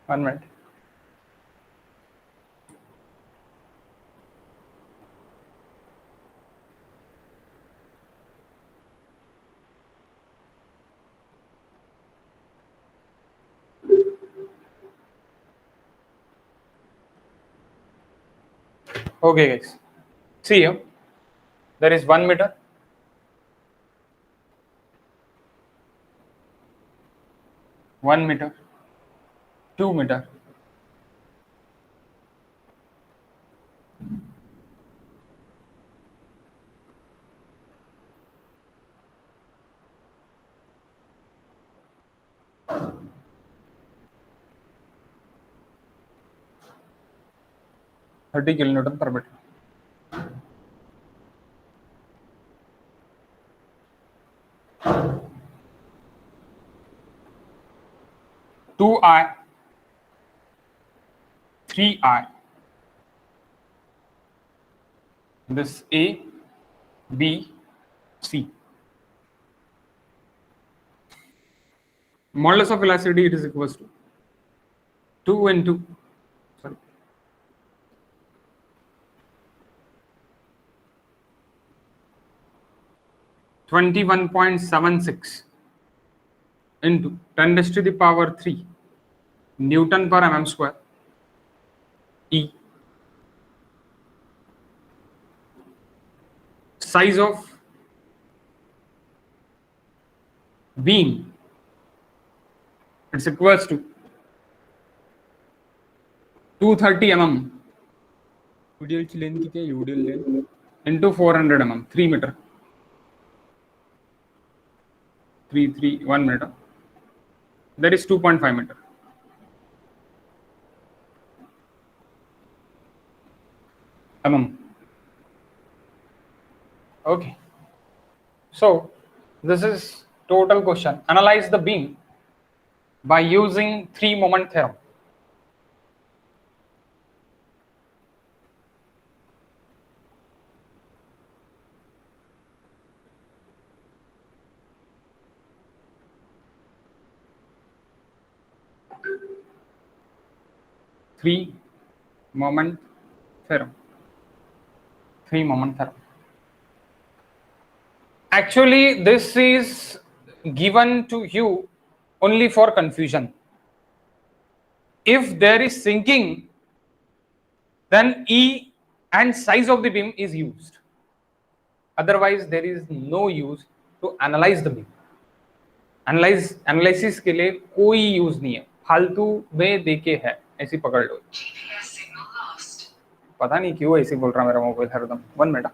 1 minute. Okay, guys. See here. There is 1 meter. 1 meter. 2 meter. 30 kilonewton per meter. Two I, 3I. This A, B, C. Modulus of velocity, it is equals to 2 into 21.76 into 10 raised to the power 3 Newton per mm square E. Size of beam, it's equals to 230 mm UDL ची length किती आहे UDL length into 400 mm, 3 meter. 1 meter. That is 2.5 meter. Okay. So this is total question. Analyze the beam by using 3 moment theorem. Three moment theorem. Actually, this is given to you only for confusion. If there is sinking, then E and size of the beam is used. Otherwise, there is no use to analyze the beam. Analysis के लिए कोई use नहीं है, फालतू में देके है, ऐसी पकड़ लो. पता नहीं क्यों ऐसे बोल रहा मेरा मोबाइल हरदम. 1 मिनट.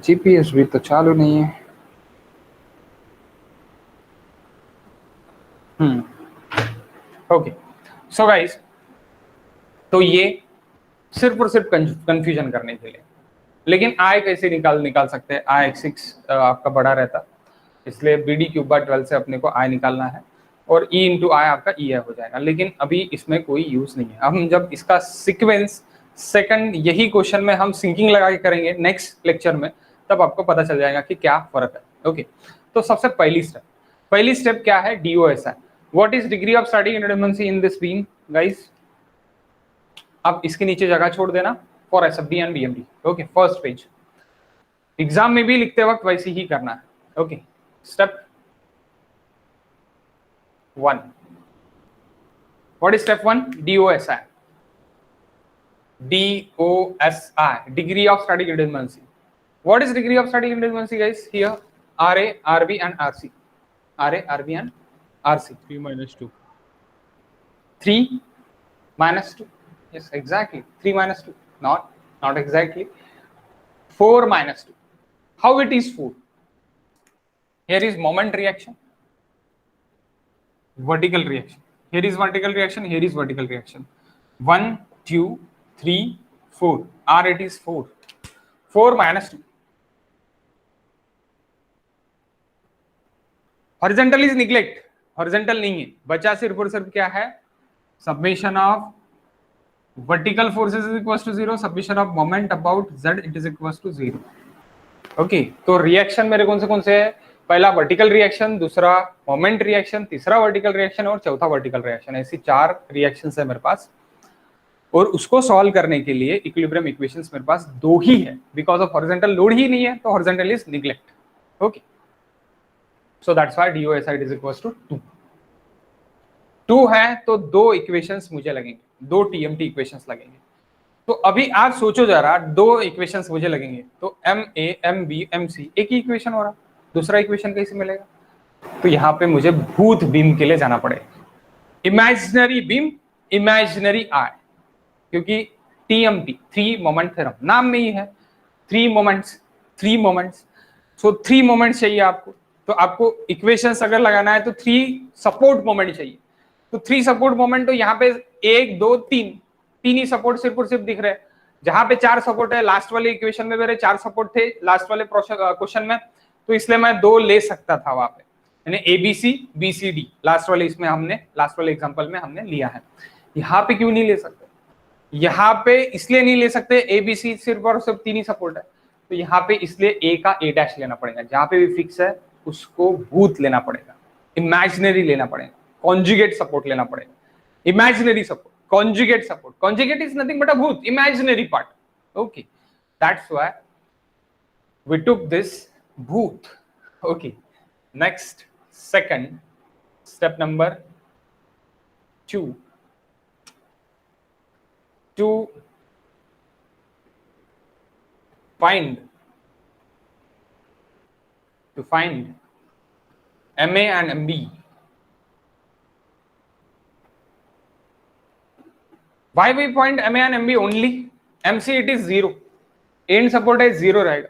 जीपीएस भी तो चालू नहीं है. ओके. सो गाइस, तो ये सिर्फ और सिर्फ कंफ्यूजन करने के लिए. लेकिन आई कैसे निकाल सकते हैं? आई x6 आपका बड़ा रहता, इसलिए BD क्यूब बाय 12 से अपने को आई निकालना है और E इंटू आई आपका EI हो जाएगा. लेकिन अभी इसमें कोई यूज नहीं है. हम जब इसका सीक्वेंस सेकंड यही क्वेश्चन में हम सिंकिंग लगा के करेंगे नेक्स्ट लेक्चर में, तब आपको पता चल जाएगा कि क्या फर्क है. ओके. तो सबसे पहली स्टेप क्या है? DOSI. What is degree of static redundancy in this beam guys? अब इसके नीचे जगह छोड़ देना for SFD and BMD. Okay. First page. Exam में भी लिखते वक्त वैसे ही करना है. Okay. Step 1. What is step 1? DOSI. Degree of static redundancy. What is degree of static redundancy, guys? Here RA, RB and RC. RA, RB and RC. 3 minus 2. 3 minus 2. Yes, exactly. 3 minus 2. Not exactly. 4 minus 2. How it is 4? Here is moment reaction, vertical reaction. Here is vertical reaction. Here is vertical reaction. 1, 2, 3, 4. R it is 4. 4 minus 2. Horizontal is neglect. Horizontal नहीं है, बचा सिर्फ और सिर्फ क्या है? Summation of vertical forces is equal to 0, summation of moment about z it is equal to 0। Okay, तो reaction मेरे कौन से है? पहला वर्टिकल रिएक्शन, दूसरा मोमेंट रिएक्शन, तीसरा वर्टिकल रिएक्शन और चौथा वर्टिकल रिएक्शन। ऐसी 4 रिएक्शंस है मेरे पास, और उसको सॉल्व करने के लिए इक्विलिब्रियम इक्वेशंस मेरे पास 2 ही है, बिकॉज ऑफ हॉरिजॉन्टल लोड ही नहीं है, तो horizontal is neglect. Okay, so that's why DOSI is equal to 2 है, तो 2 इक्वेशंस मुझे लगेंगे, 2 TMT इक्वेशंस लगेंगे। तो अभी आप सोचो जरा, 2 इक्वेशंस मुझे लगेंगे, तो MA MB MC एक ही इक्वेशन हो रहा, दूसरा इक्वेशन कैसे मिलेगा? तो यहाँ पे मुझे भूत बीम के लिए जाना पड़ेगा, इमेजिनरी बीम, इमेजिनरी आई, क्योंकि TMT 3 मोमेंट थ्योरम नाम में ही है, 3 मोमेंट्स, सो 3 मोमेंट्स चाहिए आपको। तो आपको इक्वेशंस अगर लगाना है तो 3 सपोर्ट मोमेंट चाहिए। तो 3 सपोर्ट मोमेंट, तो यहाँ पे 1 2 3 तीन ही सपोर्ट सिर्फ और सिर्फ दिख रहे हैं। जहां पे 4 सपोर्ट है, लास्ट वाले इक्वेशन में मेरे 4 सपोर्ट थे लास्ट वाले क्वेश्चन में, तो इसलिए मैं 2 ले सकता था वहां पे, यानी ABC BCD लास्ट वाले एग्जांपल में हमने लिया है। यहाँ पे क्यों नहीं ले सकते? यहाँ पे इसलिए नहीं ले सकते, ABC सिर्फ और सिर्फ 3 ही सपोर्ट है, तो यहाँ पे इसलिए A का A' लेना पड़ेगा। जहां पे भी फिक्स है उसको भूत लेना पड़ेगा, इमेजिनरी लेना पड़ेगा, कॉन्जुगेट सपोर्ट लेना पड़ेगा, imaginary support, conjugate is nothing but a booth, imaginary part. Okay, that's why we took this booth. Okay, next, second step number 2, to find MA and MB. Why we point MA and MB only? MC it is 0, end support है 0 रहेगा।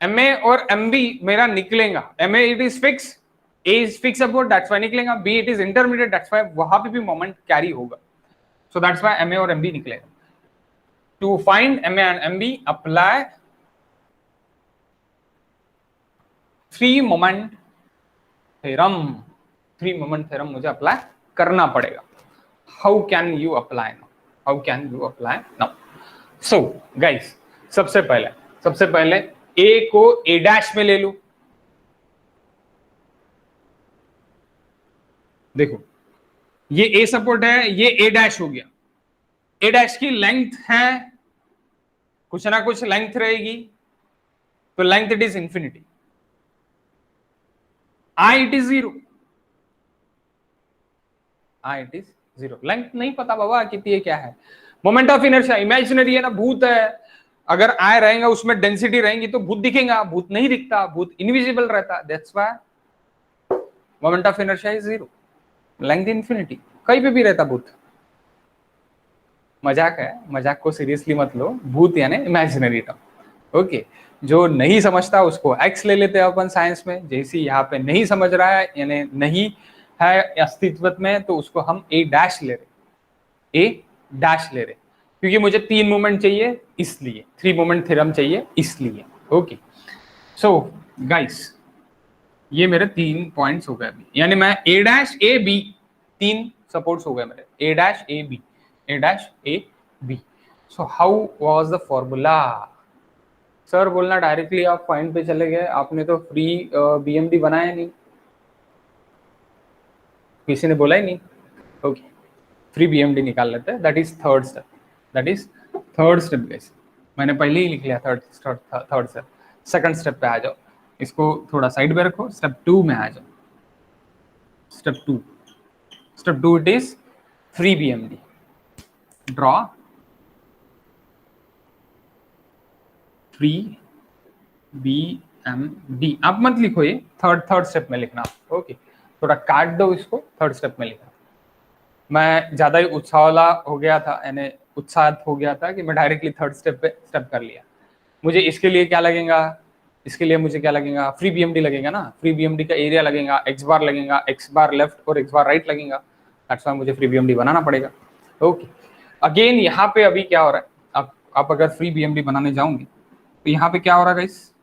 MA और MB मेरा निकलेगा, MA it is fixed, A is fixed support, that's why निकलेगा, B it is intermediate, that's why वहां पे भी moment carry होगा, so that's why MA और MB निकलेगा। To find MA and MB, apply 3 moment theorem मुझे apply करना पड़ेगा। How can you apply now? So guys, सबसे पहले A को A' में ले लू। देखो, ये A सपोर्ट है, ये A' हो गया। A' की लेंथ है, कुछ ना कुछ लेंथ रहेगी, तो length it is infinity. I it is 0, length नहीं पता बाबा कितनी है, क्या है। मोमेंट ऑफ इनर्शिया इमेजिनरी है ना, भूत है। अगर I रहेगा उसमें डेंसिटी रहेंगी तो भूत दिखेगा, भूत नहीं दिखता, भूत इनविजिबल रहता, that's why moment of inertia is 0, length infinity, कहीं पे भी रहता भूत। मजाक है, मजाक को सीरियसली मत लो, भूत यानी इमेजिनरी टर्म। ओके, जो नहीं समझता उसको X ले लेते हैं अपन साइंस में, जैसी यहाँ पे नहीं समझ रहा है यानी नहीं है अस्तित्व में, तो उसको हम A' ले रहे, क्योंकि मुझे 3 मोमेंट चाहिए इसलिए, 3 मोमेंट थ्योरम चाहिए इसलिए। ओके, सो गाइस, ये मेरे 3 पॉइंट्स हो गए अभी, यानी मैं A', AB 3 सपोर्ट्स हो गए मेरे, A', AB। So how was the formula? Sir बोलना डायरेक्टली आप पॉइंट पे चले गए, आपने तो फ्री BMD बनाया नहीं, किसी ने बोला ही नहीं। ओके, फ्री BMD निकाल लेते हैं, that is third step guys. मैंने पहले ही लिख लिया थर्ड स्टेप। सेकंड स्टेप पे आ जाओ, इसको थोड़ा साइड पे रखो, स्टेप 2 में आ जाओ। Step 2 it is free BMD। Draw free BMD, आप मत लिखो, ये थर्ड स्टेप में लिखना। ओके, थोड़ा काट दो इसको, थर्ड स्टेप में लिखना। मैं ज्यादा ही उत्साह हो गया था कि मैं डायरेक्टली थर्ड स्टेप कर लिया। मुझे इसके लिए क्या लगेगा? फ्री BMD लगेगा ना, फ्री BMD का एरिया लगेगा, x बार लगेगा, x बार लेफ्ट और x बार राइट लगेगा, दैट्स व्हाई मुझे फ्री BMD बनाना पड़ेगा। ओके, अगेन यहाँ पे अभी क्या हो रहा है, आप अगर फ्री BMD बनाने जाओगे तो यहाँ पे क्या हो रहा है गाइस,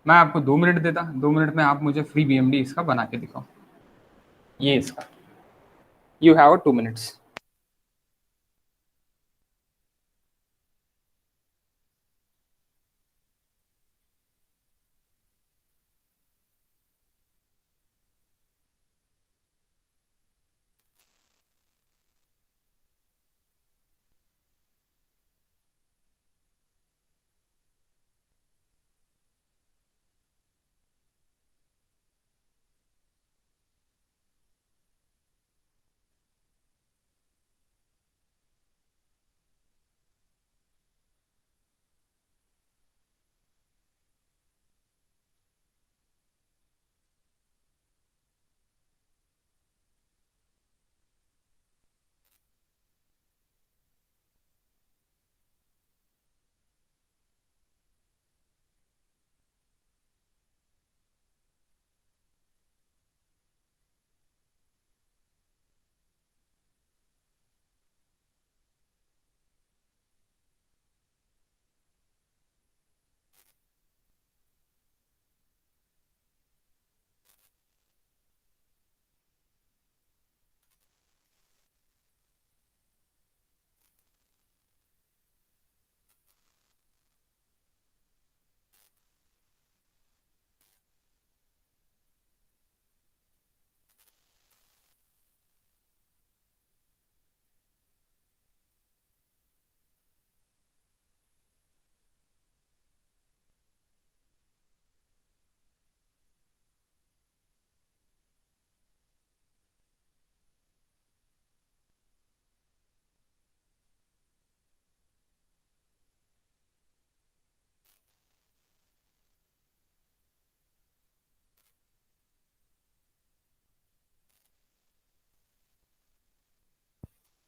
मैं आपको 2 मिनट देता, 2 मिनट में आप मुझे फ्री BMD इसका बना के दिखाओ। ये You have 2 minutes.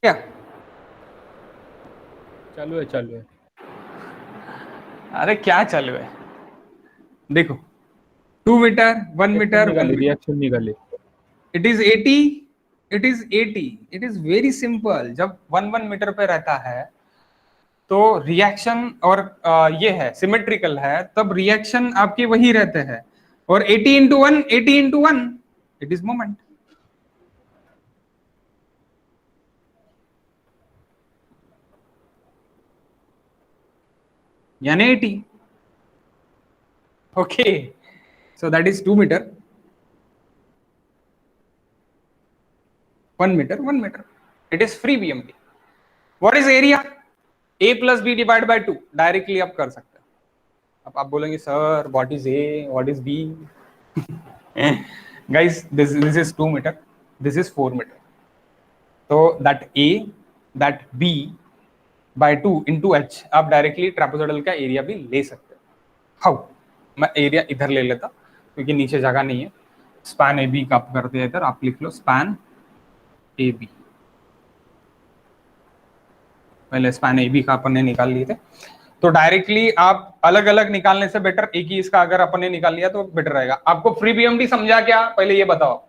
क्या चालू है, चालू है। अरे क्या चालू है? देखो, 2 मीटर, 1 मीटर, 1 मीटर, रिएक्शन निकाले। It is 80, it is 80, it is very simple. जब 1 मीटर पे रहता है तो रिएक्शन और ये है सिमेट्रिकल है, तब रिएक्शन आपके वही रहते हैं। और 80 into 1, 80 into 1, it is moment. यानी 80। Okay, so that is 2 metre, 1 metre, 1 metre, it is free BMT. What is area? a plus B divide by 2। Directly आप कर सकते हो। अब आप बोलेंगे sir what is A, what is B? Guys, this is 2 metre, this is 4 metre. तो that a, that b by 2 into h, आप directly trapezoidal का एरिया भी ले सकते हो। हाउ? मैं एरिया इधर ले लेता क्योंकि नीचे जगह नहीं है। स्पैन ए बी का आप करते हैं इधर, आप लिख लो स्पैन ए बी। पहले स्पैन ए बी का अपन ने निकाल लिए थे, तो डायरेक्टली आप अलग अलग निकालने से बेटर एक ही इसका अगर अपन ने निकाल लिया तो बेटर रहेगा। आपको फ्री बीएमटी समझा क्या? पहले ये बताओ।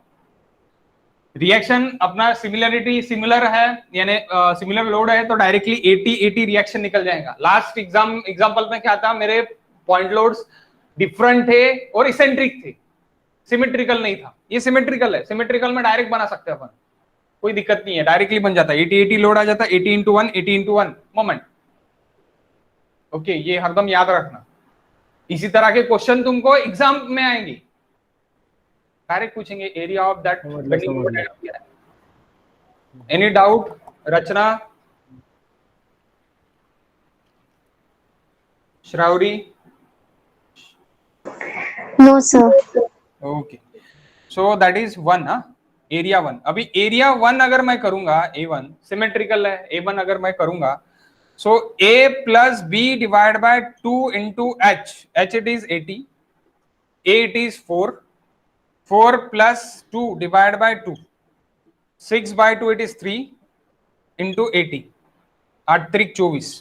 रिएक्शन अपना सिमिलरिटी सिमिलर है, यानी सिमिलर लोड है, तो डायरेक्टली 80 रिएक्शन निकल जाएगा। लास्ट एग्जांपल में क्या था, मेरे पॉइंट लोड्स डिफरेंट थे और इसेंट्रिक थे, सिमेट्रिकल नहीं था। ये सिमेट्रिकल है, सिमेट्रिकल में डायरेक्ट बना सकते हैं अपन, कोई दिक्कत नहीं है, डायरेक्टली बन जाता है। 80 लोड आ जाता है, 80 इंटू 1, 80 इंटू 1 मोमेंट। ओके, ये हरदम याद रखना। इसी तरह के क्वेश्चन तुमको एग्जाम में आएंगे, डायरेक्ट पूछेंगे area of that. Any doubt Rachna, Shravari? No sir. Okay, so that is 1। Area 1। अभी एरिया 1 अगर मैं करूंगा, A1 सिमेट्रिकल है, A1 अगर मैं करूंगा, so A plus B divide by 2 into h, it is 80, A it is 4, 4 plus 2 divide by 2, 6 by 2 it is 3 into 80, 8 त्रिक 24।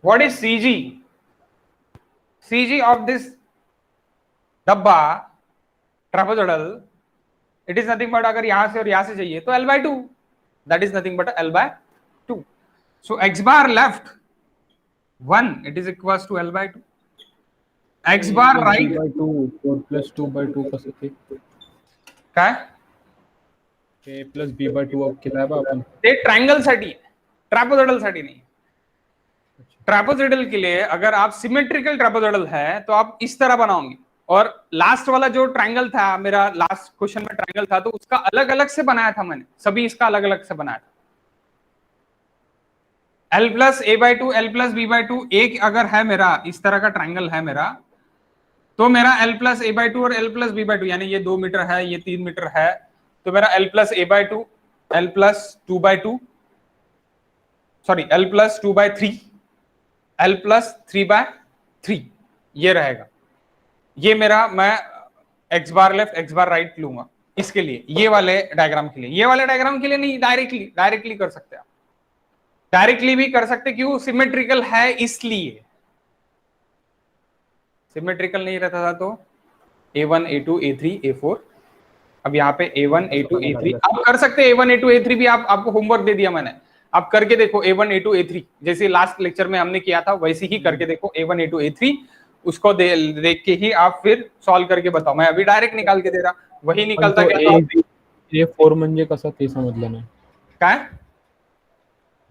What is CG? CG of this डब्बा trapezoidal, it is nothing but, अगर यहां से और यहां से चाहिए तो L/2, that is nothing but L/2। So x bar left 1, it is equals to L/2। x bar right 2 4 plus 2 by 2 कसं ते? काय ए प्लस बी बाय 2 केलाय बा आपण. ते ट्रायंगल साठी, ट्रॅपोजॉइडल साठी नहीं. ट्रैपोजॉइडल के लिए अगर आप सिमेट्रिकल ट्रैपोजॉइडल है तो आप इस तरह बनाओगे, और लास्ट वाला जो ट्रायंगल था, मेरा लास्ट क्वेश्चन में ट्रायंगल था, तो उसका अलग अलग से बनाया था मैंने, सभी इसका अलग अलग से बनाया था. L plus A by two, L plus B by two, एक अगर है मेरा इस तरह का ट्रायंगल है मेरा, तो मेरा L plus A by two और L plus B by two, यानी ये 2 मीटर है, ये 3 मीटर है, तो मेरा L plus A by two, L plus 2 by two, sorry L plus 2 by 3, L plus 3 by 3 ये रहेगा. ये मेरा मैं x bar left x bar right लूंगा इसके लिए, ये वाले डायग्राम के लिए. ये वाले डायग्राम के लिए नहीं, डायरेक्टली कर सकते आप, डायरेक्टली भी कर सकते. क्यों? सिमेट्रिकल है इसलिए. सिमेट्रिकल नहीं रहता था तो A1 A2 A3 A4, अब यहाँ पे A1 A2 A3 आप कर सकते हैं. A1 A2 A3 भी आपको होमवर्क दे दिया मैंने, आप करके देखो. A1 A2 A3 जैसे लास्ट लेक्चर में हमने किया था वैसे ही करके देखो. A1 A2 A3 उसको देख के ही आप फिर सॉल्व करके बताओ. मैं अभी डायरेक्ट निकाल के दे रहा, वही निकलता क्या A4 म्हणजे कसं ते समजलं नाही. काय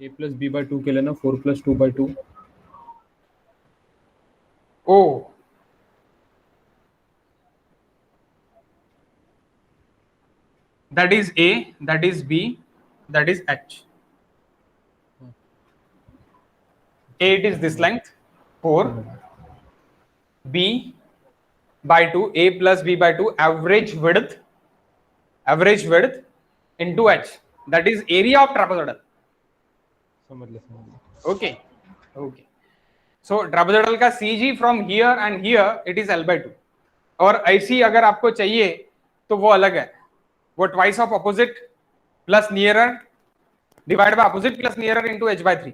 ए प्लस बी बाय 2 केलं ना, 4 plus 2 by 2. Oh that is A, that is B, that is H. A it is this length 4, B by 2, A plus B by 2, average width into H, that is area of trapezoidal. समजलं. Okay. So trapezoidal का CG from here and here it is L by 2, और ऐसी अगर आपको चाहिए तो वो अलग है, वो twice of opposite plus nearer divided by opposite plus nearer into h by 3.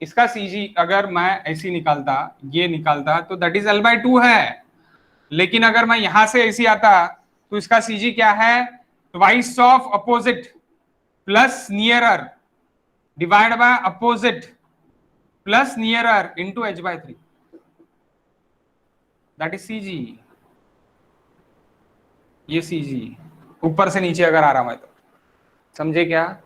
इसका CG अगर मैं ऐसी निकालता, ये निकालता, तो that is L by 2 है. लेकिन अगर मैं यहां से ऐसी आता तो इसका CG क्या है? twice of opposite plus nearer divided by opposite plus nearer into h by 3. that is CG. ये CG ऊपर से नीचे अगर आ रहा मैं तो समझे क्या?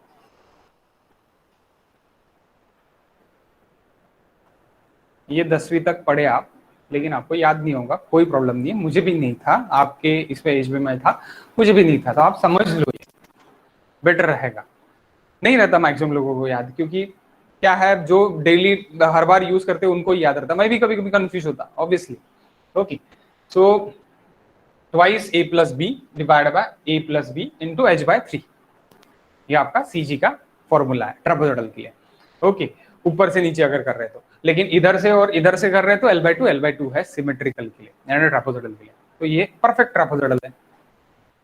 ये 10वीं तक पढ़े आप, लेकिन आपको याद नहीं होगा, कोई प्रॉब्लम नहीं है. मुझे भी नहीं था, आपके इस पे एज में मैं था, मुझे भी नहीं था, तो आप समझ लो, ये बेटर रहेगा. नहीं रहता मैक्सिमम लोगों को याद, क्योंकि क्या है, जो डेली हर बार यूज करते हैं उनको ही याद रहता. मैं भी कभी कभी कंफ्यूज होता obviously. Okay, so twice A plus B divided by A plus B into h by 3, ये आपका CG का फॉर्मूला है ट्रापेजॉइडल के लिए. ओके, ऊपर से नीचे अगर कर रहे तो, लेकिन इधर से और इधर से कर रहे तो L by 2 है सिमेट्रिकल के लिए, यानी ट्रापेजॉइडल के लिए. तो ये परफेक्ट ट्रापेजॉइडल है.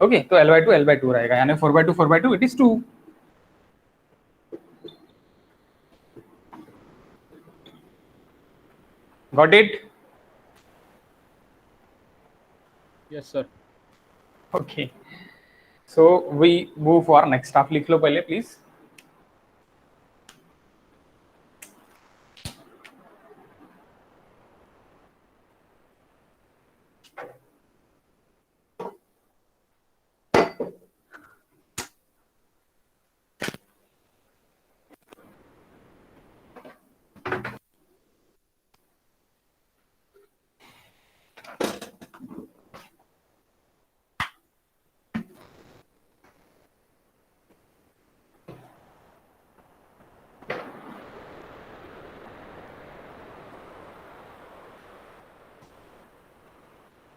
ओके, तो L by 2 रहेगा, यानी 4 by 2 it is 2. Got it? Yes sir. Okay, so we move for next. आप लिख लो पहले please.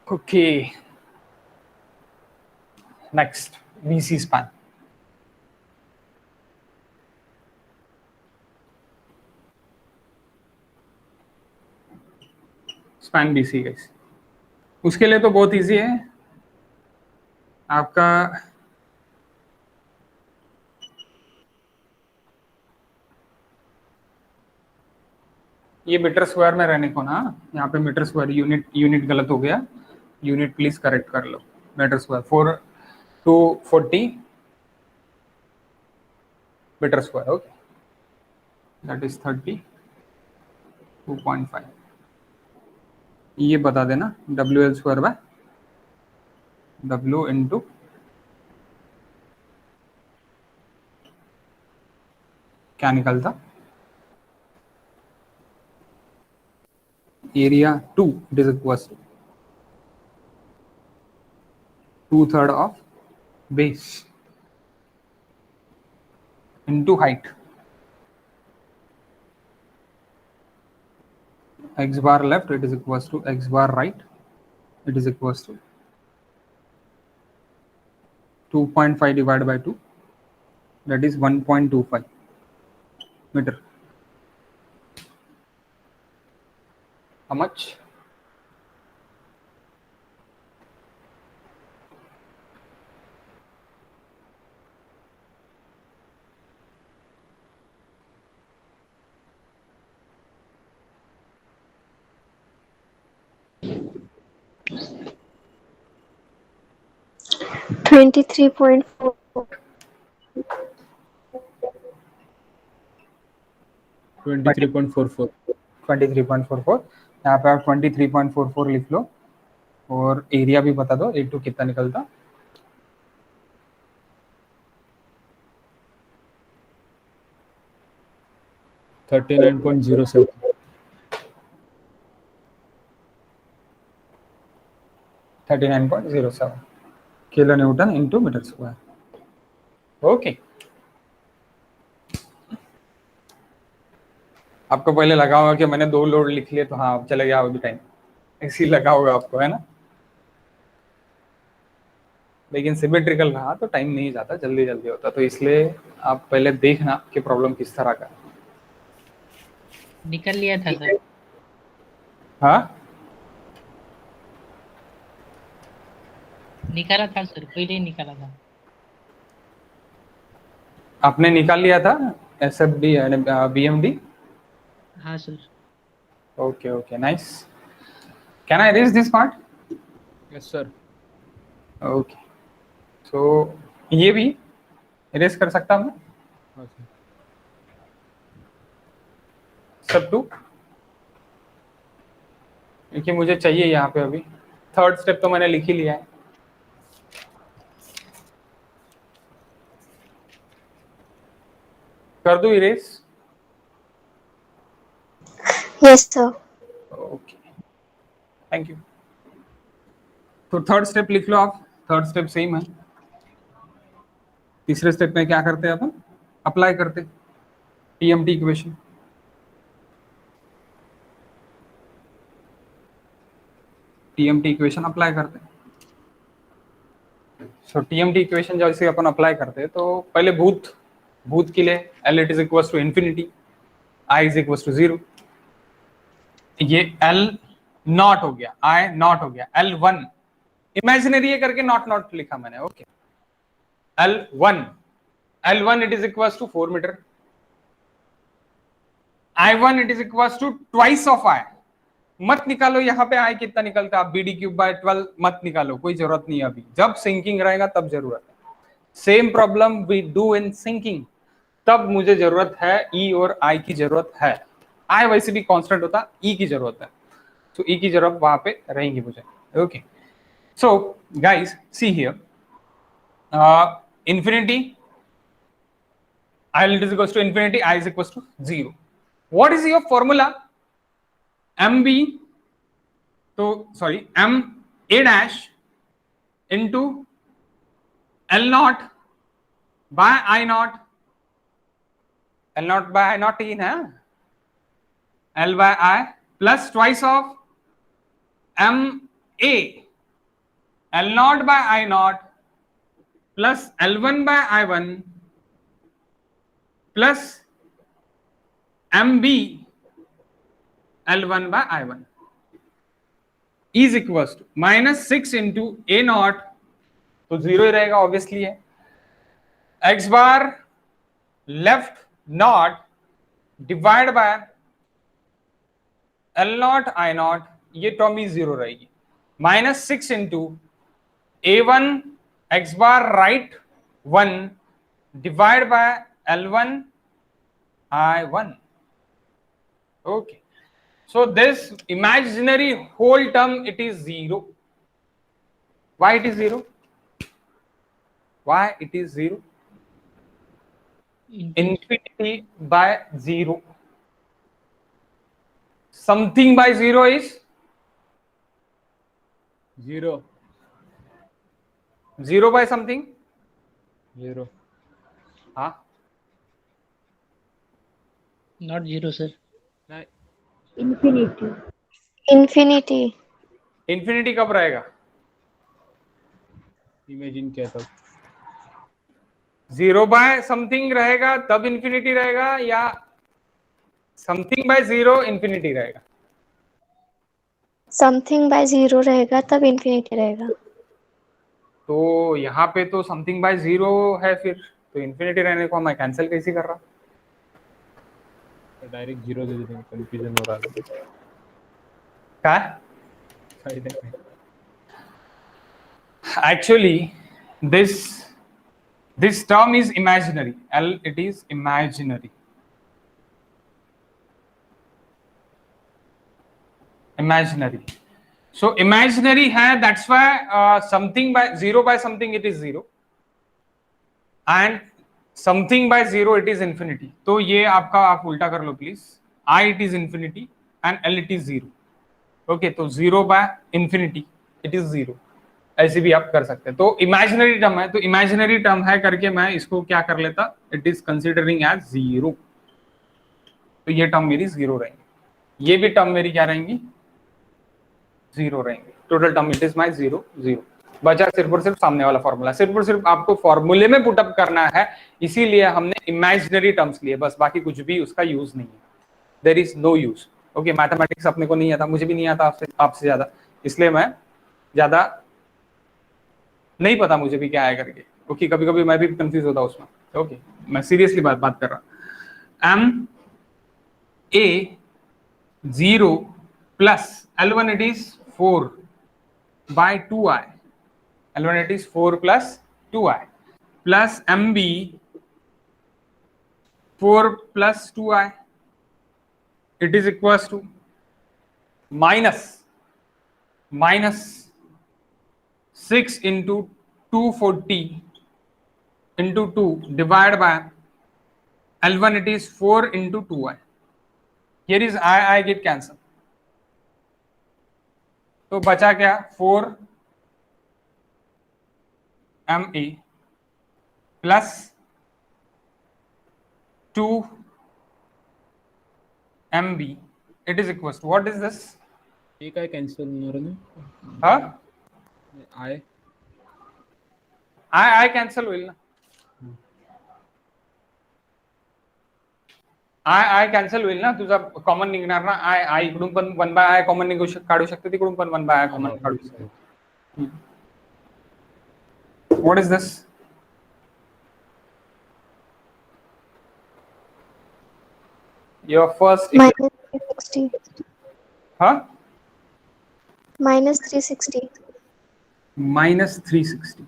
Okay, next BC span. Span BC guys, उसके लिए तो बहुत इजी है आपका. ये मीटर स्क्वायर में रहने को ना, यहाँ पे मीटर स्क्वायर, यूनिट गलत हो गया, यूनिट प्लीज करेक्ट कर लो. Metre square 4 metre square. Okay, that is 32.5. ये बता देना WL square by W into क्या निकलता, area 2 it is equal to 2/3 of base into height, x bar left it is equals to x bar right, it is equals to 2.5 divided by 2, that is 1.25 meter. How much? $23.4. 23.44. 23.44, यहाँ पे आप 23.44 लिख लो और area भी बता दो A2 कितना निकलता, $39.07. 39.07 kilo newton into metre square. Okay, आपको पहले लगा होगा कि मैंने 2 लोड लिख लिए तो हाँ चले गया अभी टाइम, ऐसे ही लगा होगा आपको, है ना, लेकिन सिमेट्रिकल रहा तो टाइम नहीं जाता, जल्दी जल्दी होता, तो इसलिए आप पहले देखना कि प्रॉब्लम किस तरह का है। निकल लिया था सर। हाँ निकाला था सर, पहले ही निकाला था। आपने निकाल लिया था SFD यानी BMD? हाँ sir. Okay okay, nice. Can I erase this part? Yes sir. Okay, so ये भी erase कर सकता हूँ हाँ sir. सब 2, क्योंकि मुझे चाहिए यहाँ पे अभी। थर्ड स्टेप तो मैंने लिख ही लिया है, कर दूं erase? Yes, sir. Okay, thank you. तो थर्ड स्टेप लिख लो आप, थर्ड स्टेप सेम है। तीसरे स्टेप में क्या करते हैं अपन, अप्लाई करते TMT equation. TMT equation apply करते हैं। सो टीएमटी इक्वेशन जैसे अपन अप्लाई करते हैं तो पहले भूत के लिए L it is equals to infinity, I is equals to 0, ये L नॉट हो गया, I नॉट हो गया, L1 इमेजिनरी है करके नॉट लिखा मैंने, okay. L1 it is equals to 4 metre, I1 it is equals to twice of I। मत निकालो यहाँ पे I कितना निकलता है, BD3/12 मत निकालो, कोई जरूरत नहीं है अभी, जब सिंकिंग रहेगा तब जरूरत है। Same problem we do in sinking, तब मुझे जरूरत है E और I की जरूरत है। I वैसे भी कांस्टेंट होता, E की जरूरत है, तो E की जरूरत वहां पे रहेगी मुझे, okay. So guys see here, infinity, I is equals to infinity, I is equals to 0. What is your formula? MB, तो sorry M A dash into L naught by I naught, L naught by I naught in है, L by I plus twice of M A, L naught by I naught plus L1 by I1 plus MB L1 by I1 is equals to -6 into A naught, तो 0 ही रहेगा obviously है, X bar left naught divide by L naught I naught, ये term ही 0 रहेगी, -6 into A1 X bar right 1 divided by L1 I1, okay. So this imaginary whole term it is 0, why it is 0? Why it is 0? Infinity by 0. Something by 0 is 0. 0 by something. 0. हाँ, Not 0, sir. नहीं, Infinity. infinity कब रहेगा? Imagine किया था. 0 by something रहेगा तब infinity रहेगा, या something by 0 infinity रहेगा? Something by 0 रहेगा तब infinity रहेगा. तो यहाँ पे तो समथिंग बाय 0 है, फिर तो इन्फिनिटी रहने को मैं कैंसिल कैसे कर रहा? डायरेक्ट 0 दे देते हैं, कंफ्यूजन हो रहा है. क्या? सही है. Actually, this term is imaginary. It is imaginary. Imaginary. So imaginary है, that's why something by 0 by something it is 0, and something by 0 it is infinity. तो ये आपका आप उल्टा कर लो please. I it is infinity and L it is 0. Okay, तो 0 by infinity it is 0. ऐसे भी आप कर सकते हैं. तो इमेजिनरी टर्म है, तो इमेजिनरी टर्म है करके मैं इसको क्या कर लेता, इट इज कंसिडरिंग एज 0. तो ये टर्म मेरी 0 रहेंगी, ये भी टर्म मेरी क्या रहेंगी, 0 रहेंगे. Total term it is my 0 0. बचा सिर्फ और सिर्फ सामने वाला फॉर्मूला. सिर्फ और सिर्फ आपको फॉर्मूले में पुटअप करना है, इसीलिए हमने इमेजिनरी टर्म्स लिए, बस बाकी कुछ भी उसका यूज नहीं है. There is no use. Okay, mathematics अपने को नहीं आता, मुझे भी नहीं आता आपसे ज्यादा, इसलिए मैं ज्यादा नहीं पता मुझे भी क्या है करके. ओके, कभी कभी मैं भी कंफ्यूज होता हूं उसमें. ओके, मैं सीरियसली बात कर रहा. M A 0 plus L1 it is 4 by 2i. L1 it is 4 plus 2i plus MB 4 plus 2i. It is equals to minus 6 into 240 into 2 divided by L1 it is 4 into 2i. Here is I get cancel. तो बचा क्या, 4 MA plus 2 MB. It is equal to what is this? एक I cancel होणार ना. हाँ, आई I cancel होईल ना. I cancel होईल ना, तुझा कॉमन निघणार ना. I इकडून पण 1/i कॉमन काढू शकते, तिकडून पण 1/i कॉमन काढू शकते. What is this? Your first Minus 360. हाँ, Minus 360. minus 360.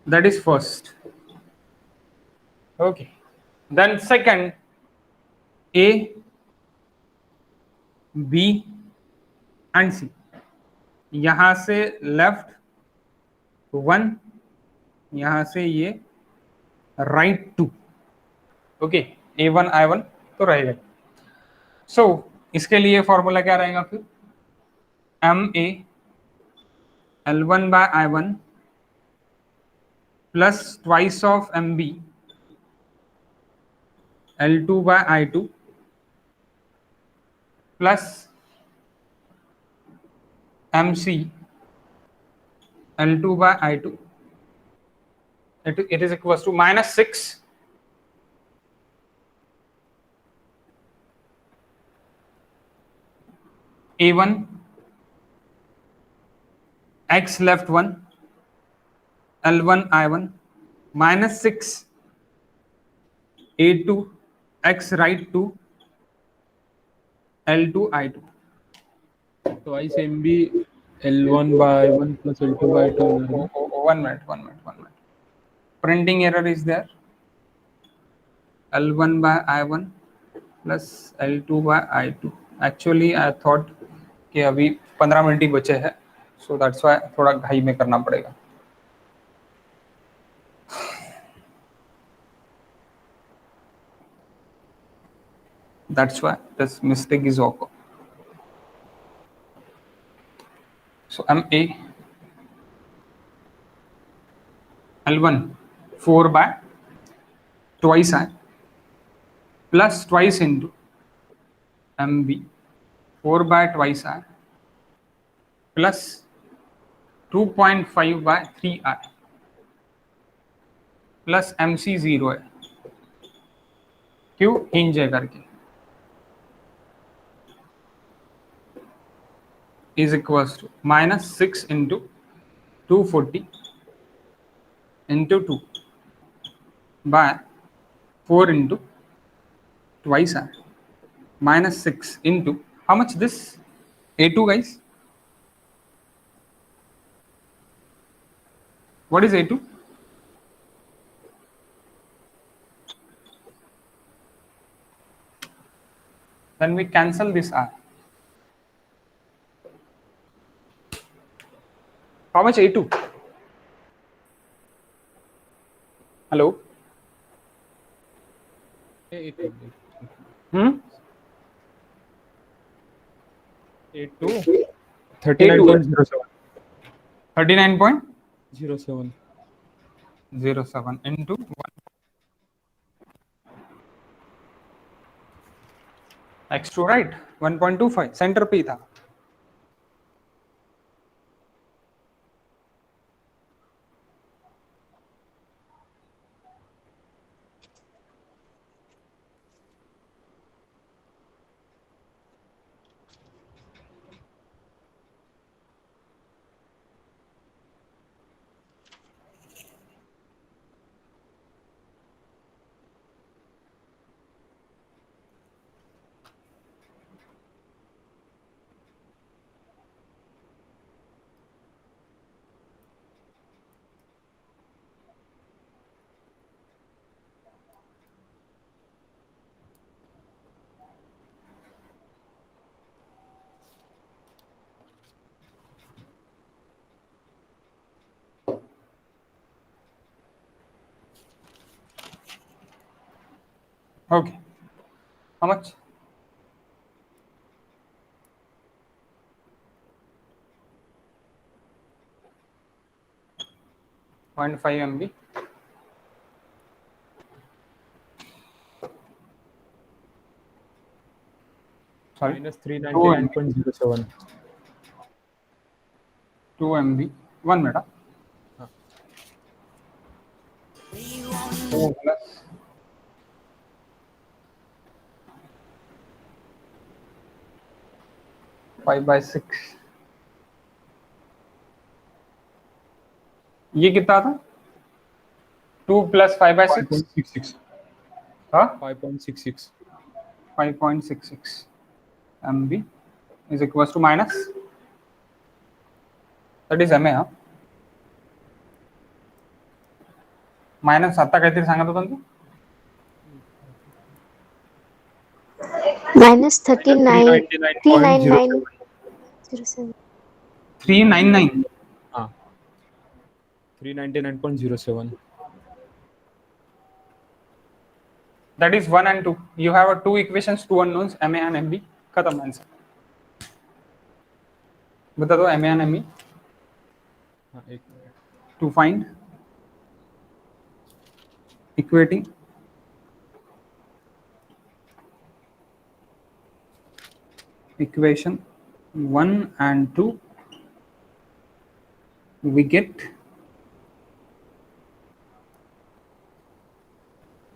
That is first. Okay. Then second, A, B and C. यहां से लेफ्ट 1, यहां से ये राइट 2. ओके, A1 I1 तो रहेगा. सो इसके लिए फॉर्मूला क्या रहेगा फिर? MA L1 by I1 plus twice of MB L2 by I2 plus MC L2 by I2. It is equals to minus 6 A1 X left 1 L1 I1 minus 6 A2 X right 2 L2 I2. twice MB L1 by I1 plus L2 by I2. One minute. Printing error is there. L1 by I1 plus L2 by I2. Actually I thought कि अभी 15 minute ही बचे हैं, सो that's why थोड़ा घाई में करना पड़ेगा. That's why this mistake is occur. So MA L1 4 by twice I plus twice into MB 4 by twice I plus 2.5 by 3I plus MC 0 है. क्यों? हिंज है करके. is equals to minus 6 into 240 into 2 by 4 into twice I minus 6 into how much this A2 guys? What is A2? Then we cancel this R. How much A2? Hello? A2. A2? 39.07. 39.07 07. into 1. X2 right? 1.25 center पे था. Okay. How much? .5 MB. Sorry. Minus 399.07. 2 MB. 1 minute. हाँ. 2 plus 5 by 6. ये कितना था? 2 plus 5 by 6. 5.66. हाँ? 5.66. 5.66 MB is equals to minus. That is MA. Minus आता काहीतरी सांगत होता ना तू? minus 39 399 07. 399. हाँ. 399.07. That is 1 and 2. You have two equations, two unknowns, MA and MB. खत्म आंसर. बता दो MA and MB. हाँ, एक minute. To find equating equation 1 and 2, we get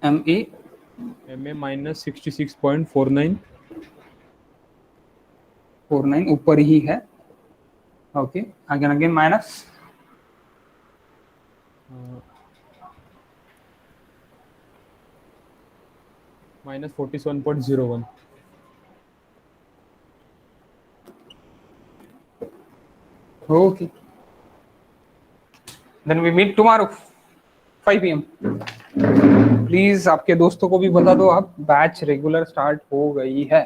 MA MA minus 66.49. 49 ऊपर ही है. Okay, again minus minus 47.01. Okay. Then we meet tomorrow 5 PM. Please आपके दोस्तों को भी बता दो, आप बैच रेगुलर स्टार्ट हो गई है.